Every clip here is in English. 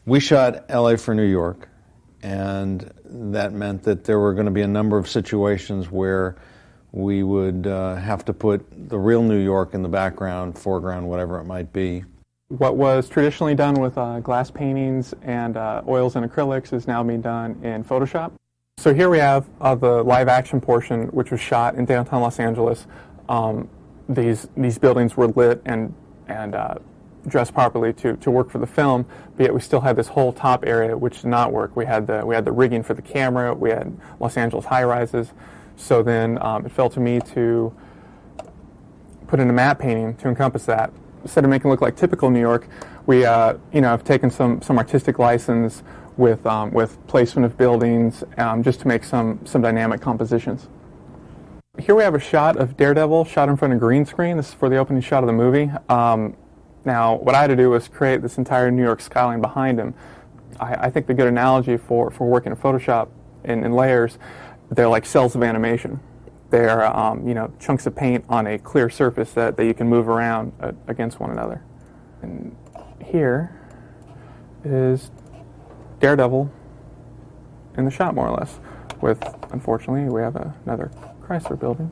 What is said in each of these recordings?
We shot LA for New York, and that meant that there were going to be a number of situations where we would have to put the real New York in the background, foreground, whatever it might be. What was traditionally done with glass paintings and oils and acrylics is now being done in Photoshop. So here we have the live action portion, which was shot in downtown Los Angeles. These buildings were lit and dressed properly to work for the film, but yet we still had this whole top area which did not work. We had the rigging for the camera, we had Los Angeles high-rises, so then it fell to me to put in a matte painting to encompass that. Instead of making it look like typical New York, we have taken some artistic license with placement of buildings just to make some dynamic compositions. Here we have a shot of Daredevil shot in front of green screen. This is for the opening shot of the movie. Now, what I had to do was create this entire New York skyline behind him. I think the good analogy for working in Photoshop in layers, they're like cells of animation. They're chunks of paint on a clear surface that you can move around against one another. And here is Daredevil in the shot, more or less. With, unfortunately, we have another Chrysler building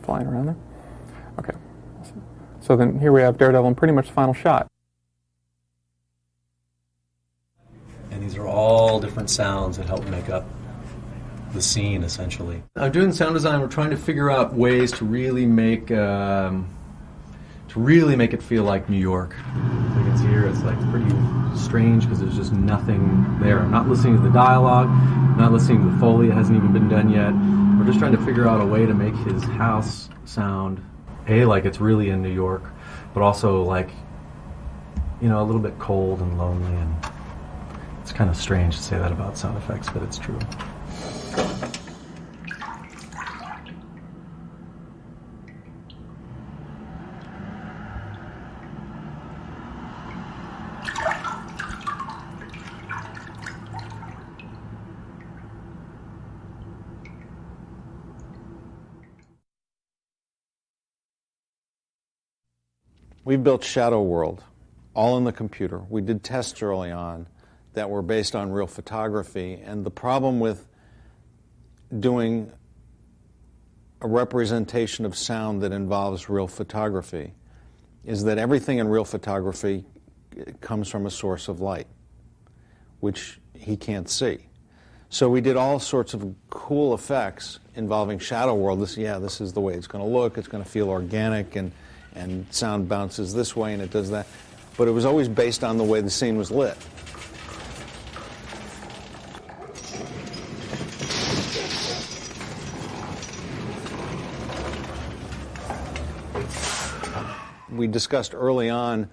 flying around there. Okay. So then here we have Daredevil in pretty much the final shot. And these are all different sounds that help make up the scene, essentially. Doing sound design, we're trying to figure out ways to really make it feel like New York. As you can see here, it's like pretty strange because there's just nothing there. I'm not listening to the dialogue, I'm not listening to the Foley, it hasn't even been done yet. We're just trying to figure out a way to make his house sound like it's really in New York, but also like, a little bit cold and lonely, and it's kind of strange to say that about sound effects, but it's true. We built Shadow World, all in the computer. We did tests early on that were based on real photography, and the problem with doing a representation of sound that involves real photography is that everything in real photography comes from a source of light, which he can't see. So we did all sorts of cool effects involving Shadow World. This is the way it's going to look. It's going to feel organic, and sound bounces this way and it does that. But it was always based on the way the scene was lit. We discussed early on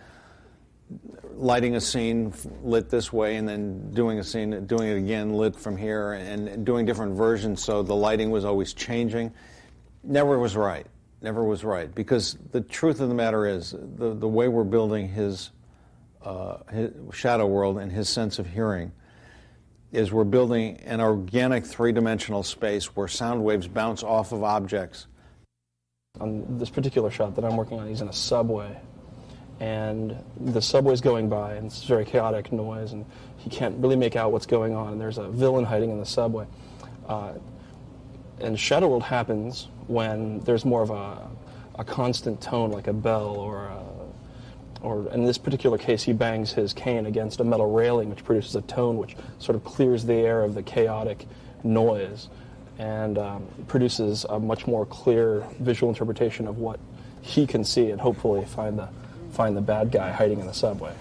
lighting a scene lit this way and then doing a scene, doing it again lit from here, and doing different versions, so the lighting was always changing. Never was right. Never was right, because the truth of the matter is the way we're building his Shadow World and his sense of hearing is we're building an organic three-dimensional space where sound waves bounce off of objects. On this particular shot that I'm working on, he's in a subway, and the subway's going by, and it's very chaotic noise, and he can't really make out what's going on, and there's a villain hiding in the subway. And Shadow World happens when there's more of a constant tone, like a bell, or in this particular case, he bangs his cane against a metal railing, which produces a tone which sort of clears the air of the chaotic noise and produces a much more clear visual interpretation of what he can see, and hopefully find the bad guy hiding in the subway.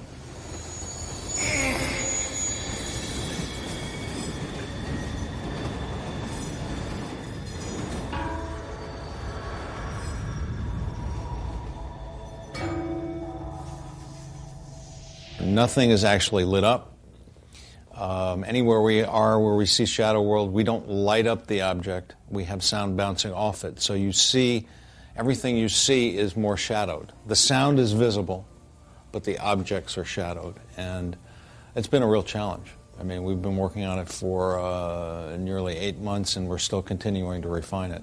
Nothing is actually lit up. Anywhere we are where we see Shadow World, we don't light up the object. We have sound bouncing off it. So you see, everything you see is more shadowed. The sound is visible, but the objects are shadowed. And it's been a real challenge. I mean, we've been working on it for nearly 8 months, and we're still continuing to refine it.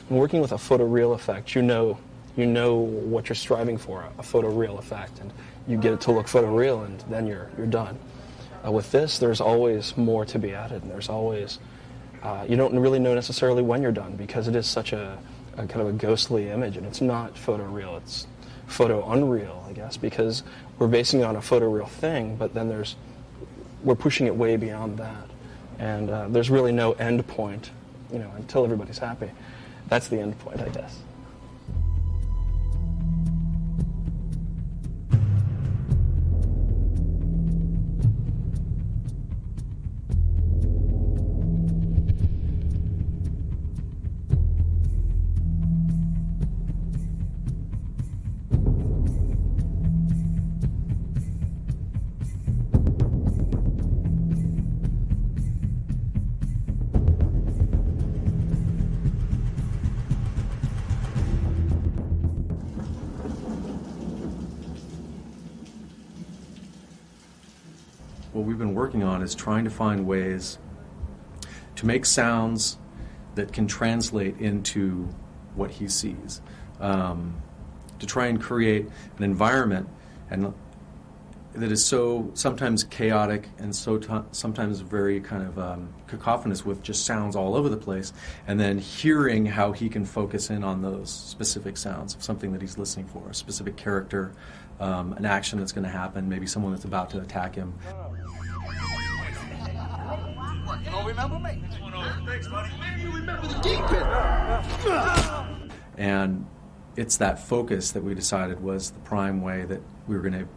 When working with a photoreal effect, you know you know what you're striving for, a photoreal effect, and you get it to look photoreal, and then you're done. With this, there's always more to be added, and there's always, you don't really know necessarily when you're done, because it is such a kind of a ghostly image, and it's not photoreal, it's photo unreal, I guess, because we're basing it on a photoreal thing, but then we're pushing it way beyond that, and there's really no end point, until everybody's happy. That's the end point, I guess. What we've been working on is trying to find ways to make sounds that can translate into what he sees, to try and create an environment that is so sometimes chaotic and sometimes very kind of cacophonous with just sounds all over the place, and then hearing how he can focus in on those specific sounds of something that he's listening for, a specific character, an action that's going to happen, maybe someone that's about to attack him. You don't remember me? Thanks, buddy. Man, you remember the deep And it's that focus that we decided was the prime way that we were going to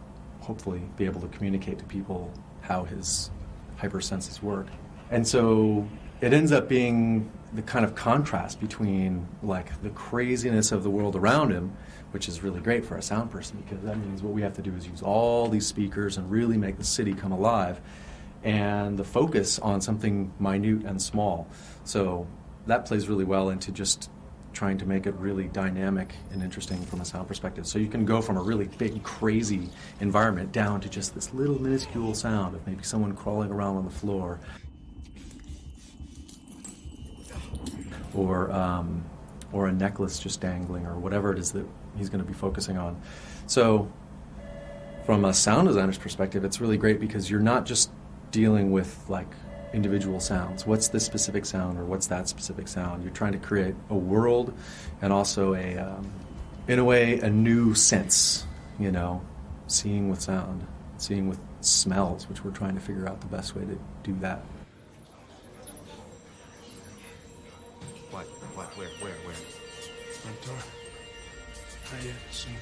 hopefully be able to communicate to people how his hypersenses work. And so it ends up being the kind of contrast between like the craziness of the world around him, which is really great for a sound person, because that means what we have to do is use all these speakers and really make the city come alive, and the focus on something minute and small. So that plays really well into just trying to make it really dynamic and interesting from a sound perspective. So you can go from a really big, crazy environment down to just this little minuscule sound of maybe someone crawling around on the floor, or a necklace just dangling, or whatever it is that he's going to be focusing on. So from a sound designer's perspective, it's really great because you're not just dealing with like individual sounds. What's this specific sound, or what's that specific sound? You're trying to create a world and also in a way, a new sense, seeing with sound, seeing with smells, which we're trying to figure out the best way to do that. What? Where? Front door. Right here, soon.